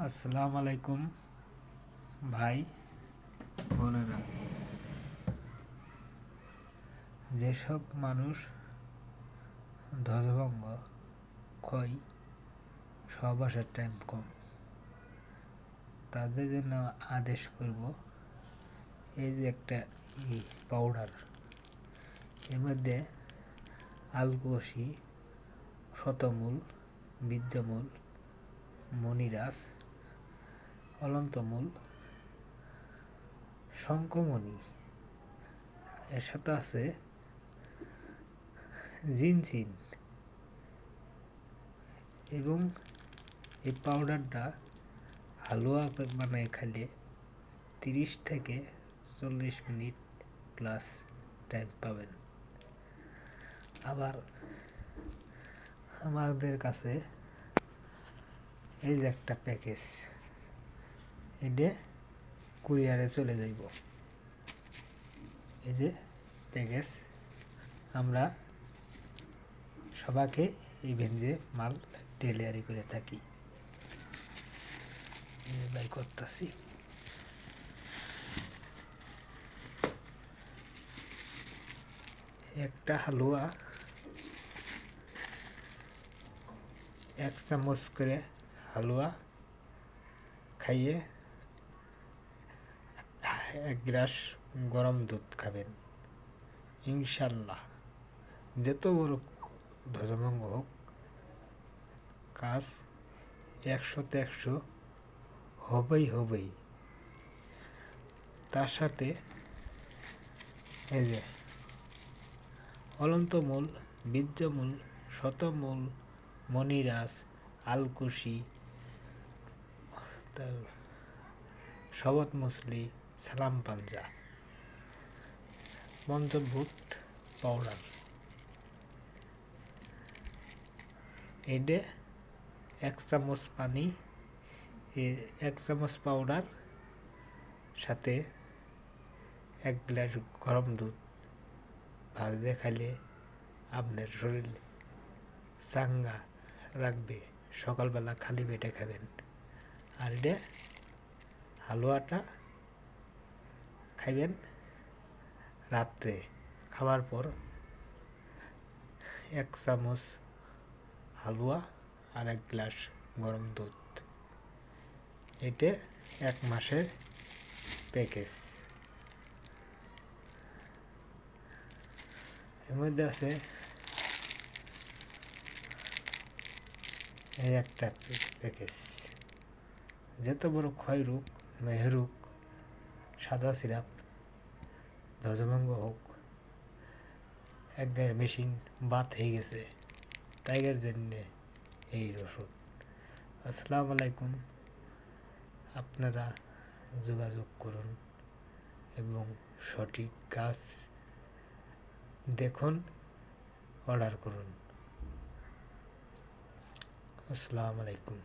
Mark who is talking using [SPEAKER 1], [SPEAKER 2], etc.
[SPEAKER 1] আসসালামু আলাইকুম ভাই বোনেরা। যেসব মানুষ ধ্বজভঙ্গ ক্ষয় সহবাসের টাইম কম, তাদের জন্য আদেশ করব এই যে একটা পাউডার, এর মধ্যে আলকুশি, শতমূল, বিদ্যমূল, মণিরাস, অলন্তমূল, শঙ্খমণি, এর সাথে আছে জিনসিন। এবং এই পাউডারটা হালুয়া বানায় খেলে 30 থেকে 40 মিনিট প্লাস টাইম পাবেন। আবার আমাদের কাছে এই যে একটা প্যাকেজ, এটা কুরিয়ারে চলে যাইব। এই যে প্যাকেজ, আমরা সবাইকে এই ভেঞ্জে মাল ডেলিভারি করে থাকি। বাই করতেছি। একটা হালুয়া 1 চামচ করে হালুয়া খাইয়ে 1 গ্লাস গরম দুধ খাবেন। ইনশাল্লাহ যত বড় ধ্বজভঙ্গ হোক, কাজ 100তে 100 হবেই। তার সাথে এই যে অলন্তমূল, বীর্যমূল, শতমূল, মণিরাস, আলকুশি, তার শবত মুসলি, সালাম পাঞ্জা, পঞ্চভূত পাউডার, এটা 1 চামচ পানি, 1 চামচ পাউডার সাথে 1 গ্লাস গরম দুধ ভাজতে খাইলে আপনার শরীর চাঙ্গা রাখবে। সকালবেলা খালি পেটে খাবেন। আর এটা হালুয়াটা খাইবেন রাত্রে, খাওয়ার পর 1 চামচ হালুয়া আর 1 গ্লাস গরম দুধ। এটা 1 মাসের প্যাকেজ। এর মধ্যে আছে এই একটা প্যাকেজ, যত বড় ক্ষয় রোগ, মেহরোগ, সাদা সিরাপ, ধ্বজভঙ্গ হোক, এক গায়ে মেশিন বাত হয়ে গেছে, তাইগের জন্যে এই ওষুধ। আসসালামু আলাইকুম। আপনারা যোগাযোগ করুন এবং সঠিক কাজ দেখুন, অর্ডার করুন। আসসালামু আলাইকুম।